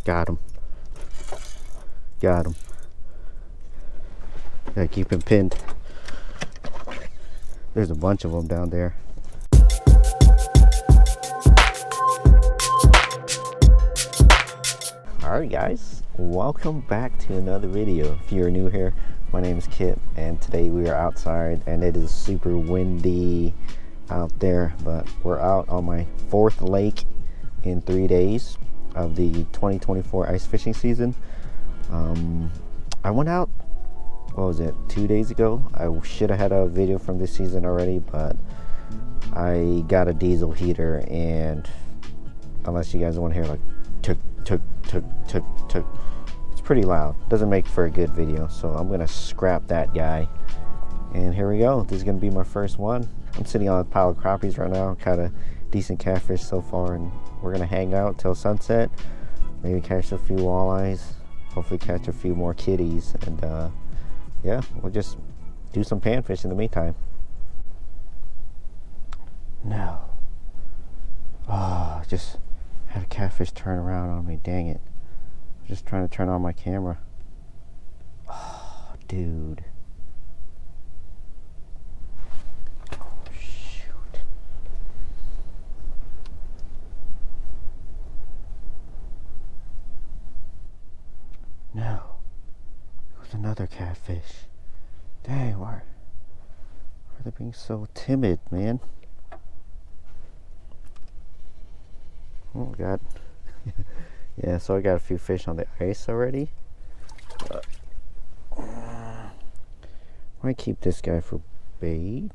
Got him. Got him. Gotta keep him pinned. There's a bunch of them down there. Alright guys, welcome back to another video. If you're new here, my name is Kit, and today we are outside and it is super windy out there, but we're out on my 4th lake in 3 days of the 2024 ice fishing season. I went out, what was it, 2 days ago? I should have had a video from this season already, but I got a diesel heater, and unless you guys want to hear like tuk tuk tuk tuk tuk, it's pretty loud. Doesn't make for a good video, so I'm gonna scrap that guy. And here we go. This is gonna be my first one. I'm sitting on a pile of crappies right now, kind of decent catfish so far, and we're gonna hang out till sunset, maybe catch a few walleyes, hopefully catch a few more kitties, and yeah, we'll just do some panfish in the meantime. No. Oh, just had a catfish turn around on me, dang it. I'm just trying to turn on my camera. Oh, dude. No, it was another catfish. Dang, why are they being so timid, man? Oh God. Yeah, so I got a few fish on the ice already. Might keep this guy for bait.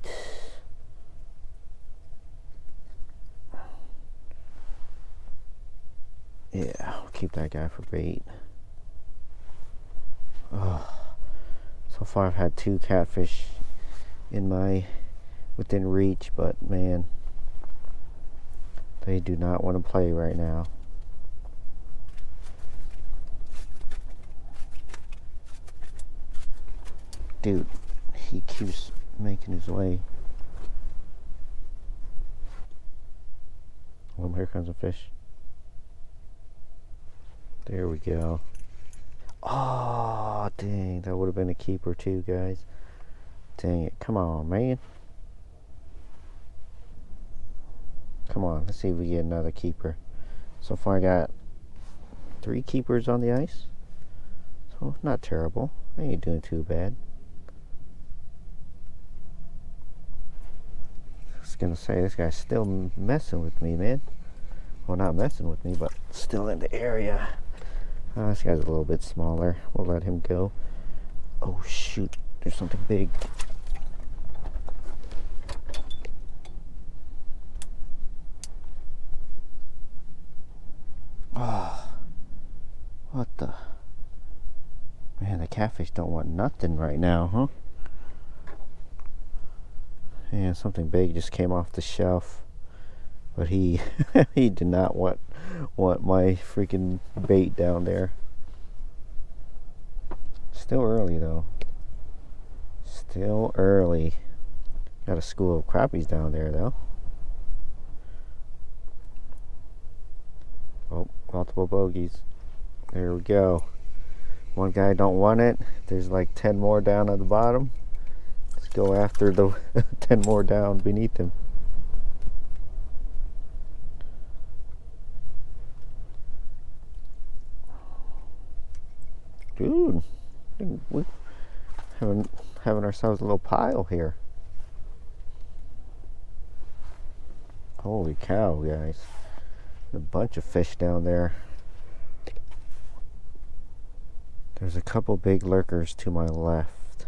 Yeah, I'll keep that guy for bait. Oh, so far I've had 2 catfish within reach, but man, they do not want to play right now. Dude, he keeps making his way. Well, here comes a fish. There we go. Oh, dang, that would have been a keeper too, guys. Dang it, come on, man. Come on, let's see if we get another keeper. So far I got 3 keepers on the ice, so not terrible. I ain't doing too bad. I was gonna say, this guy's still messing with me, man. Well, not messing with me, but still in the area. This guy's a little bit smaller. We'll let him go. Oh shoot, there's something big. Oh, what the? Man, the catfish don't want nothing right now, huh? Yeah, something big just came off the shelf. But he he did not want my freaking bait down there. Still early though. Still early. Got a school of crappies down there though. Oh, multiple bogeys. There we go. One guy don't want it. There's like 10 more down at the bottom. Let's go after the 10 more down beneath him. Dude, we're having ourselves a little pile here. Holy cow, guys. A bunch of fish down there. There's a couple big lurkers to my left,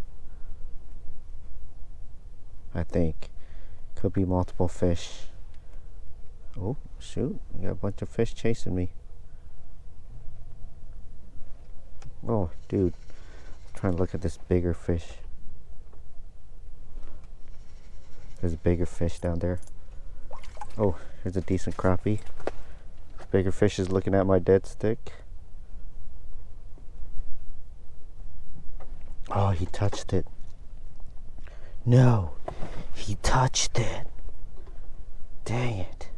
I think. Could be multiple fish. Oh, shoot. I got a bunch of fish chasing me. Oh, dude. I'm trying to look at this bigger fish. There's a bigger fish down there. Oh, here's a decent crappie. This bigger fish is looking at my dead stick. Oh, he touched it. No, he touched it. Dang it.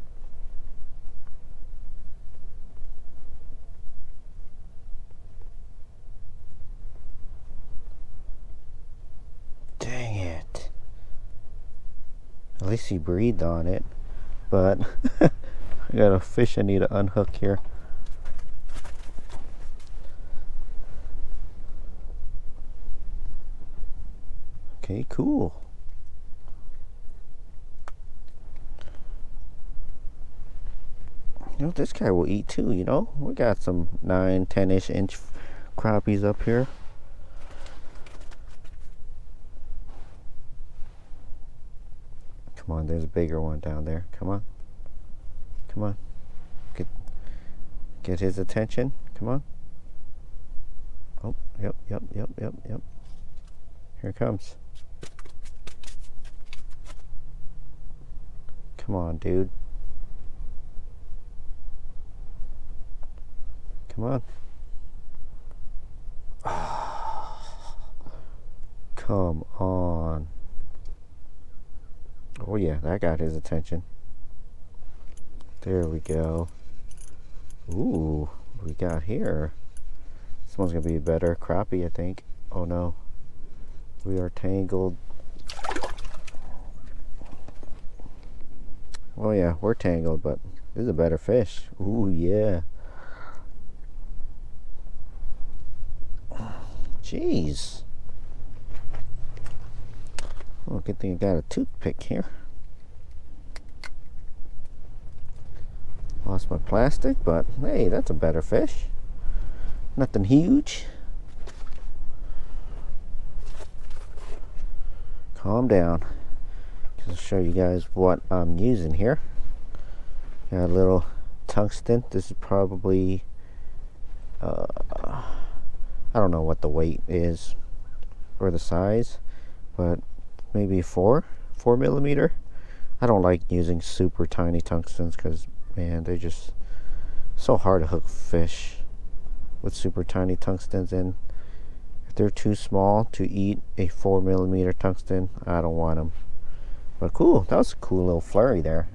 least he breathed on it. But I got a fish I need to unhook here. Okay, cool. You know, this guy will eat too, you know. We got some 9, 10-ish inch crappies up here. Come on, there's a bigger one down there. Come on. Come on. Get his attention. Come on. Oh, yep. Here it comes. Come on, dude. Come on. Come on. Oh yeah, that got his attention. There we go. Ooh, what we got here? This one's gonna be better. Crappie, I think. Oh no. We are tangled. Oh yeah, we're tangled, but this is a better fish. Ooh yeah. Jeez. Oh, good thing I got a toothpick here. Lost my plastic, but hey, that's a better fish. Nothing huge. Calm down. I'll show you guys what I'm using here. Got a little tungsten. This is probably I don't know what the weight is or the size, but maybe 4 millimeter. I don't like using super tiny tungstens because, man, they're just so hard to hook fish with super tiny tungstens in. If they're too small to eat a 4 millimeter tungsten, I don't want them. But cool, that was a cool little flurry there.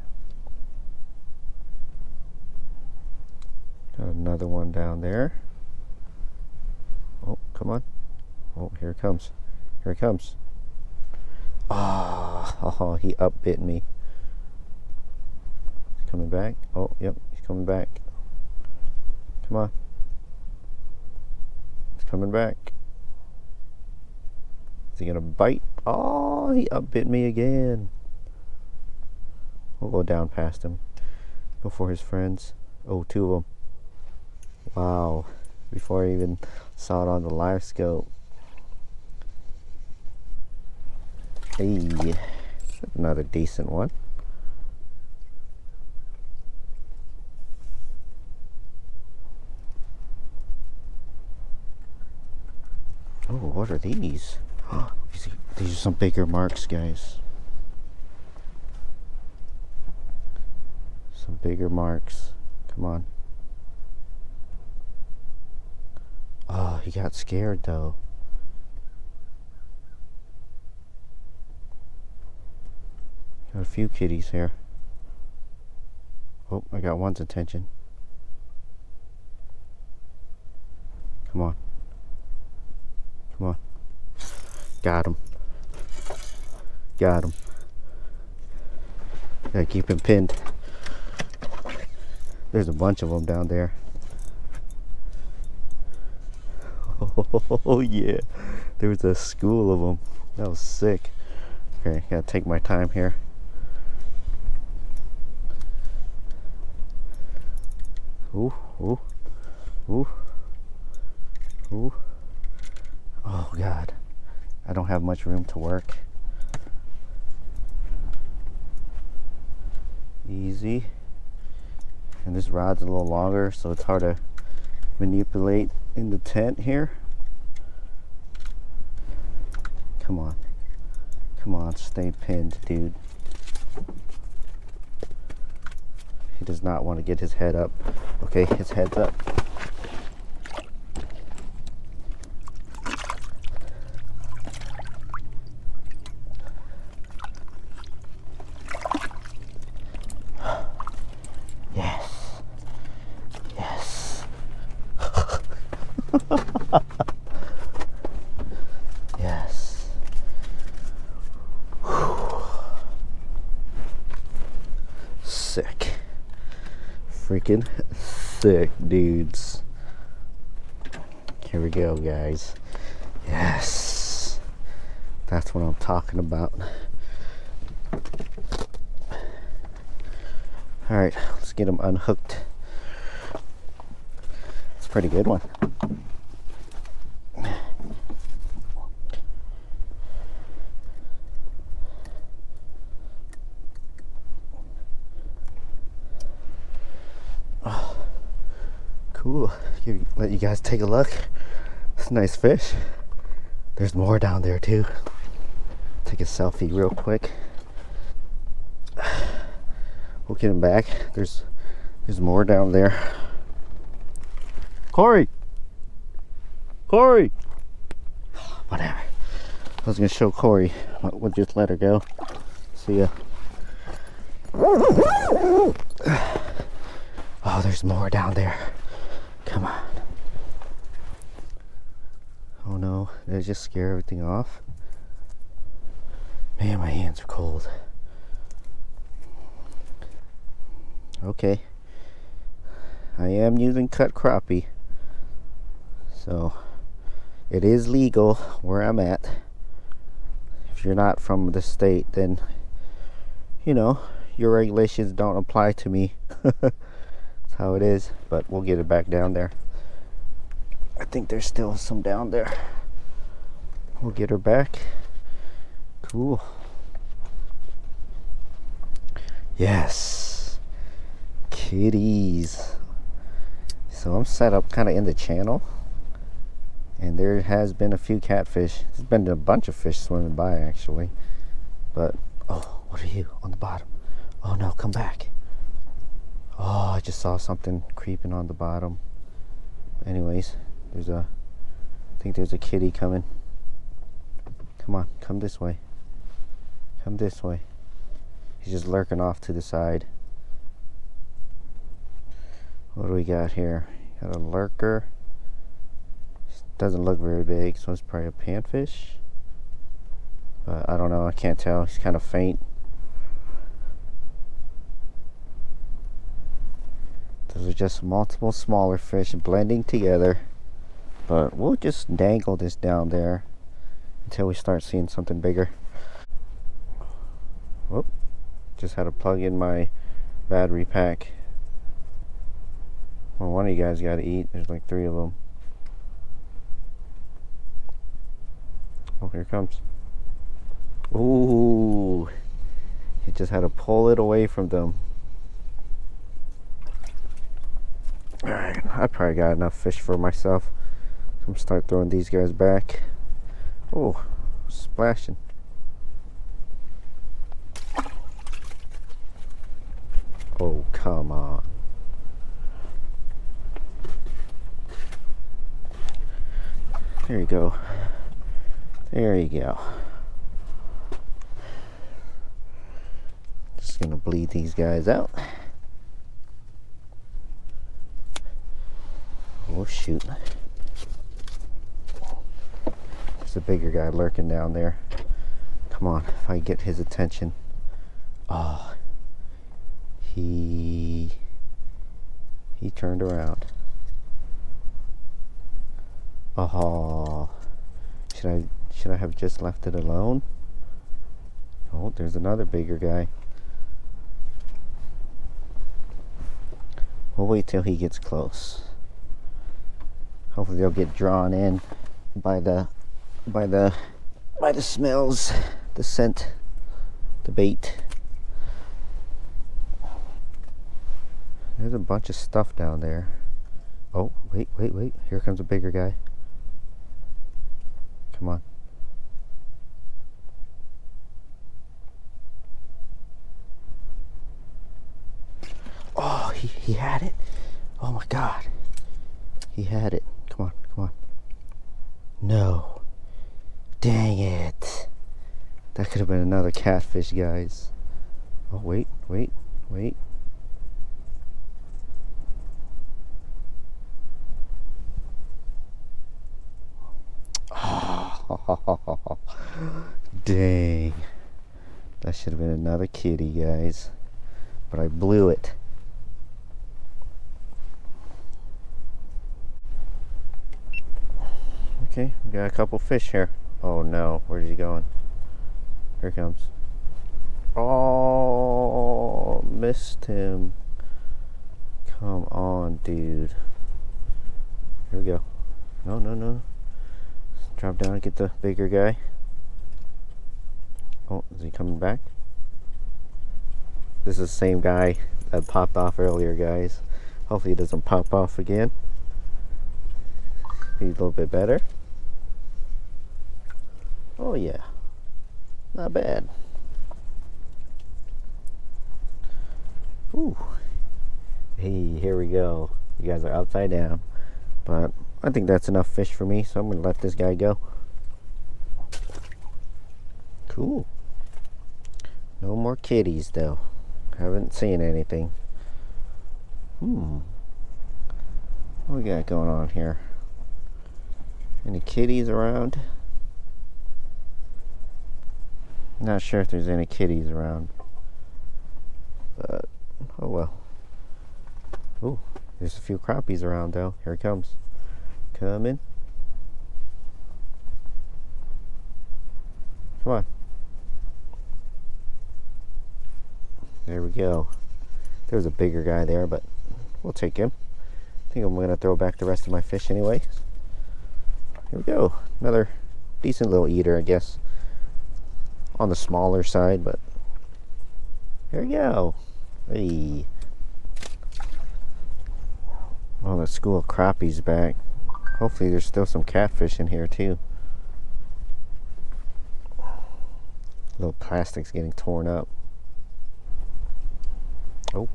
Got another one down there. Oh, come on. Oh, here it comes. Here it comes. Oh, he upbit me. He's coming back. Oh, yep, he's coming back. Come on. He's coming back. Is he gonna bite? Oh, he upbit me again. We'll go down past him. Go for his friends. Oh, 2 of them. Wow. Before I even saw it on the live scope. Hey, another decent one. Oh, what are these? These are some bigger marks, guys. Some bigger marks. Come on. Oh, he got scared though. Got a few kitties here. Oh, I got one's attention. Come on. Come on. Got him. Got him. Gotta keep him pinned. There's a bunch of them down there. Oh yeah, there was a school of them. That was sick. Okay, gotta take my time here. Ooh, ooh, ooh, ooh. Oh God, I don't have much room to work. Easy. And this rod's a little longer, so it's hard to manipulate in the tent here. Come on. Come on, stay pinned, dude. He does not want to get his head up. Okay, his head's up. freaking sick, dudes. Here we go, guys. Yes, that's what I'm talking about. All right, let's get them unhooked. It's a pretty good one. Oh, cool. Let you guys take a look. It's a nice fish. There's more down there too. Take a selfie real quick. We'll get him back. There's more down there. Corey! Whatever. I was gonna show Corey. We'll just let her go. See ya. Oh, there's more down there. Come on. Oh no, did I just scare everything off? Man, my hands are cold. Okay. I am using cut crappie. So, it is legal where I'm at. If you're not from the state, then, you know, your regulations don't apply to me. That's how it is. But we'll get it back down there. I think there's still some down there. We'll get her back. Cool. Yes. Kitties. So I'm set up kind of in the channel. And there has been a few catfish. There's been a bunch of fish swimming by actually. But, oh, what are you on the bottom? Oh no, come back. Oh, I just saw something creeping on the bottom. Anyways, I think there's a kitty coming. Come on, come this way. Come this way. He's just lurking off to the side. What do we got here? Got a lurker. Doesn't look very big, so it's probably a panfish. But I don't know, I can't tell. He's kind of faint. Those are just multiple smaller fish blending together. But we'll just dangle this down there until we start seeing something bigger. Whoop. Just had to plug in my battery pack. Well, one of you guys got to eat. There's like 3 of them. Oh, here it comes. Ooh. You just had to pull it away from them. Alright, I probably got enough fish for myself. I'm gonna start throwing these guys back. Oh, splashing. Oh, come on. There you go. There you go. Just gonna bleed these guys out. Oh shoot. There's a bigger guy lurking down there. Come on, if I get his attention. Oh, he turned around. Oh, should I have just left it alone? Oh, there's another bigger guy. We'll wait till he gets close. Hopefully they'll get drawn in by the smells, the scent, the bait. There's a bunch of stuff down there. Oh, wait. Here comes a bigger guy. Come on. Oh, he had it. Oh my God. He had it. Come on. No. Dang it. That could have been another catfish, guys. Oh, wait. Oh, dang. That should have been another kitty, guys. But I blew it. Okay, we got a couple fish here. Oh no, where's he going? Here he comes. Oh, missed him. Come on, dude. Here we go. No, no, no. Let's drop down and get the bigger guy. Oh, is he coming back? This is the same guy that popped off earlier, guys. Hopefully he doesn't pop off again. Be a little bit better. Oh yeah, not bad. Ooh. Hey, here we go. You guys are upside down, but I think that's enough fish for me, so I'm gonna let this guy go. Cool. No more kitties though. Haven't seen anything. What we got going on here? Any kitties around? Not sure if there's any kitties around, but oh well. Ooh, there's a few crappies around though. Here it comes. Coming. Come on. There we go. There's a bigger guy there, but we'll take him. I think I'm going to throw back the rest of my fish anyway. Here we go. Another decent little eater, I guess. On the smaller side, but here we go. Hey. Oh, the school of crappies back. Hopefully there's still some catfish in here too. Little plastic's getting torn up. Oh,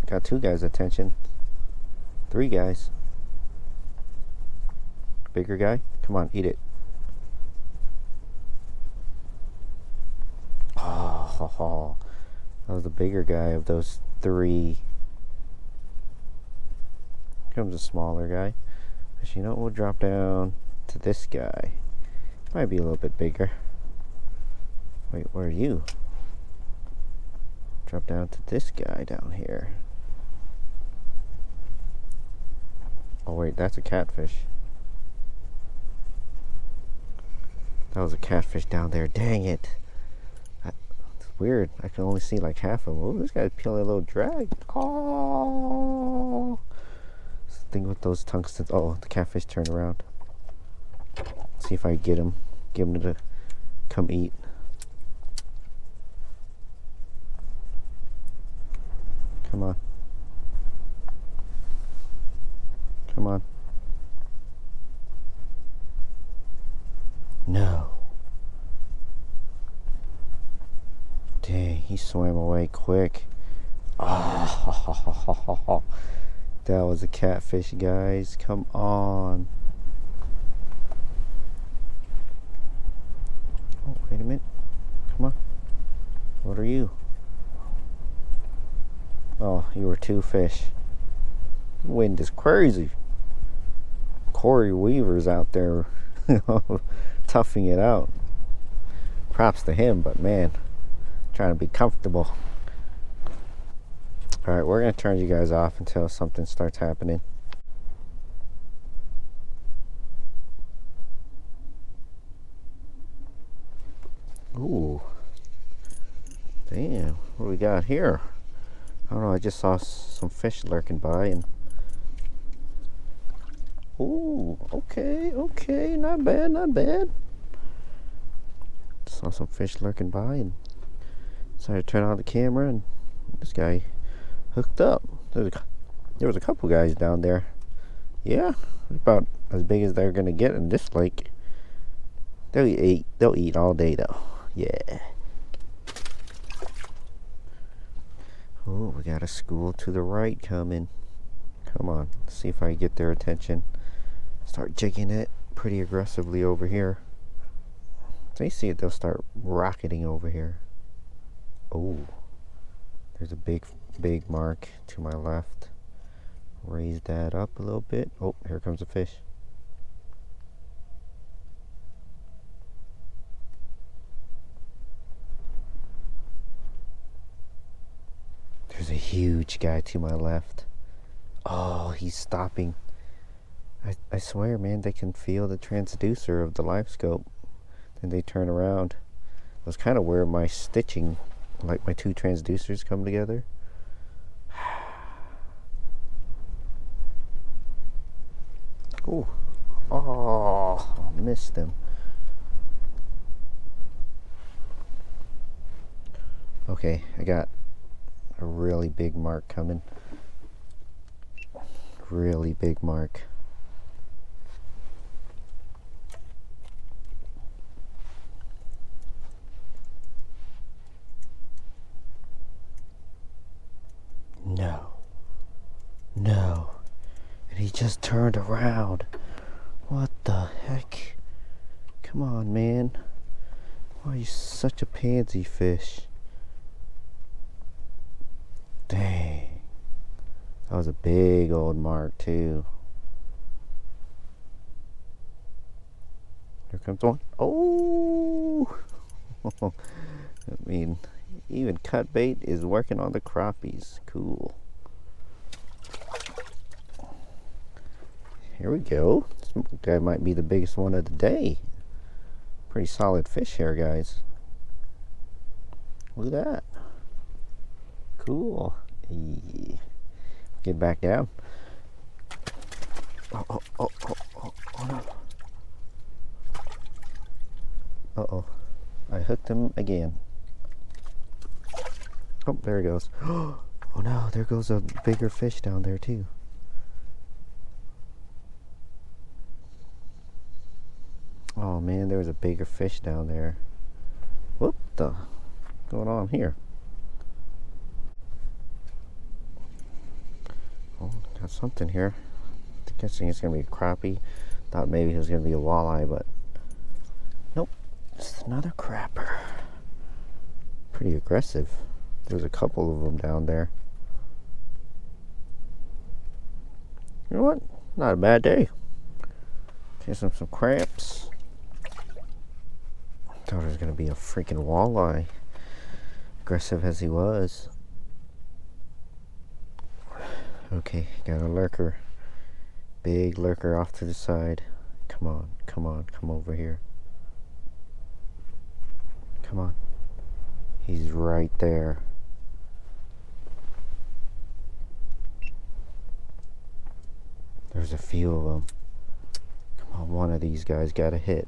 got two guys' attention. Three guys. Bigger guy? Come on, eat it. Oh, that was the bigger guy of those three. Here comes a smaller guy. Actually, you know what? We'll drop down to this guy. Might be a little bit bigger. Wait, where are you? Drop down to this guy down here. Oh wait, that's a catfish. That was a catfish down there. Dang it. It's weird. I can only see like half of them. Oh, this guy's peeling a little drag. Oh. This thing with those tungstens. Oh, the catfish turned around. See if I get him. Get him to come eat. Come on. Come on. No. Dang, he swam away quick. Oh, that was a catfish, guys. Come on. Oh, wait a minute. Come on. What are you? Oh, you were two fish. The wind is crazy. Corey Weaver's out there toughing it out. Props to him, but man, trying to be comfortable. Alright, we're going to turn you guys off until something starts happening. Ooh. Damn, what do we got here? I don't know, I just saw some fish lurking by and... Ooh, okay, not bad, not bad. Saw some fish lurking by and decided to turn on the camera, and this guy hooked up. There was a couple guys down there. Yeah, about as big as they're gonna get in this lake. They'll eat all day though. Yeah. Oh, we got a school to the right coming. Come on, let's see if I get their attention. Start jigging it pretty aggressively over here. If they see it, they'll start rocketing over here. Oh, there's a big mark to my left. Raise that up a little bit. Oh, here comes a fish. There's a huge guy to my left. Oh, he's stopping. I swear, man, they can feel the transducer of the live scope. Then they turn around. That's kind of where my stitching, like my two transducers come together. Ooh. Oh, missed them. Okay, I got a really big mark coming. Really big mark. No. No. And he just turned around. What the heck? Come on, man. Why are you such a pansy fish? Dang. That was a big old mark, too. Here comes one. Oh! I mean, even cut bait is working on the crappies. Cool. Here we go. This guy might be the biggest one of the day. Pretty solid fish here, guys. Look at that. Cool. Get back down. Oh no. Uh-oh. I hooked him again. Oh, there he goes. Oh no, there goes a bigger fish down there too. Oh man, there was a bigger fish down there. What the going on here? Oh, got something here. I'm guessing it's gonna be a crappie. Thought maybe it was gonna be a walleye, but nope. It's another crapper. Pretty aggressive. There's a couple of them down there. You know what? Not a bad day. Chasing some cramps. Thought it was gonna be a freaking walleye. Aggressive as he was. Okay, got a lurker. Big lurker off to the side. Come on, come on, come over here. Come on. He's right there. There's a few of them. Come on, one of these guys got a hit.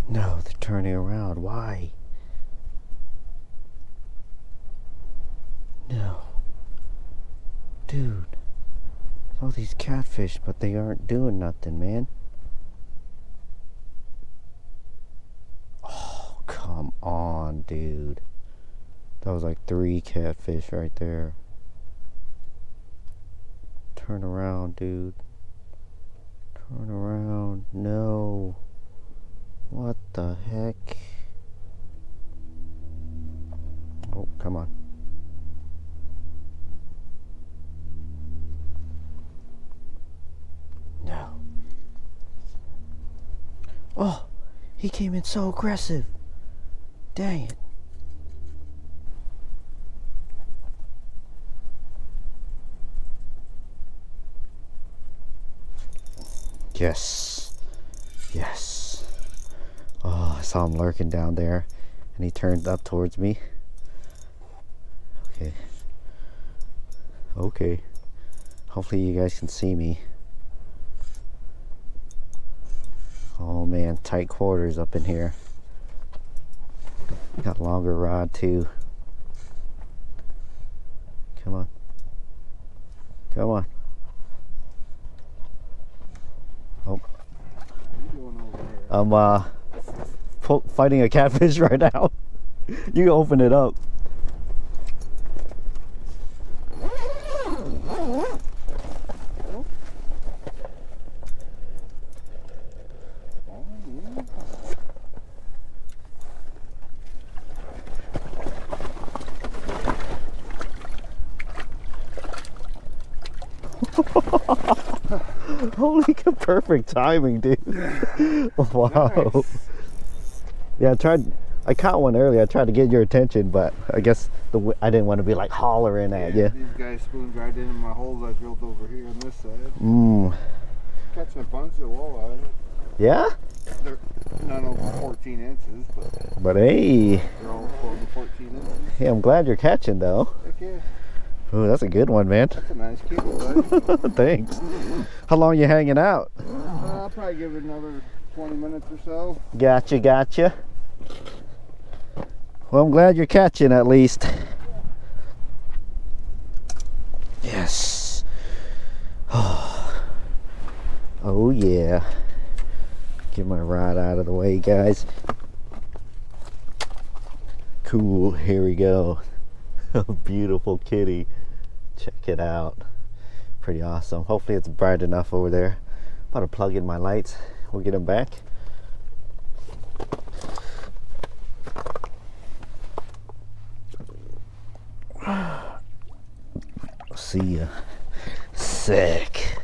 No, they're turning around. Why? No. Dude. All these catfish, but they aren't doing nothing, man. Oh, come on, dude. That was like 3 catfish right there. Turn around, dude. Turn around. No. What the heck? Oh, come on. No. Oh, he came in so aggressive. Dang it. Yes. Yes. Oh, I saw him lurking down there and he turned up towards me. Okay. Okay. Hopefully you guys can see me. Oh man, tight quarters up in here. Got longer rod too. Come on. Come on. Oh. I'm fighting a catfish right now. You can open it up. Holy perfect timing, dude. Wow. Nice. Yeah, I caught one earlier. I tried to get your attention, but I guess I didn't want to be like hollering at you. These guys spooned right into my holes I drilled over here on this side. Catching a bunch of walleye. Yeah? They're none over 14 inches, but hey. They're all 12 to 14 inches. Hey, I'm glad you're catching though. Heck yeah. Oh, that's a good one, man. That's a nice kitty, buddy. Thanks. How long you hanging out? I'll probably give it another 20 minutes or so. Gotcha. Well, I'm glad you're catching at least. Yes. Oh yeah. Get my rod out of the way, guys. Cool, here we go. A beautiful kitty. Check it out. Pretty awesome. Hopefully it's bright enough over there. I'm about to plug in my lights. We'll get them back. See ya. Sick.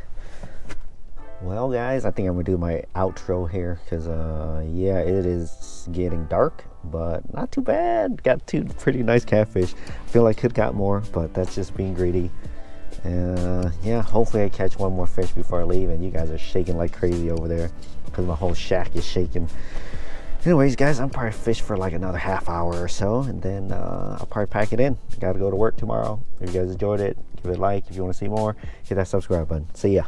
Well guys, I think I'm gonna do my outro here because yeah, it is getting dark, but not too bad. Got two pretty nice catfish. Feel like could got more, but that's just being greedy. Yeah, hopefully I catch one more fish before I leave, and you guys are shaking like crazy over there because my whole shack is shaking. Anyways guys, I'm probably fish for like another half hour or so, and then I'll probably pack it in. Gotta go to work tomorrow. If you guys enjoyed it, give it a like. If you want to see more, hit that subscribe button. See ya.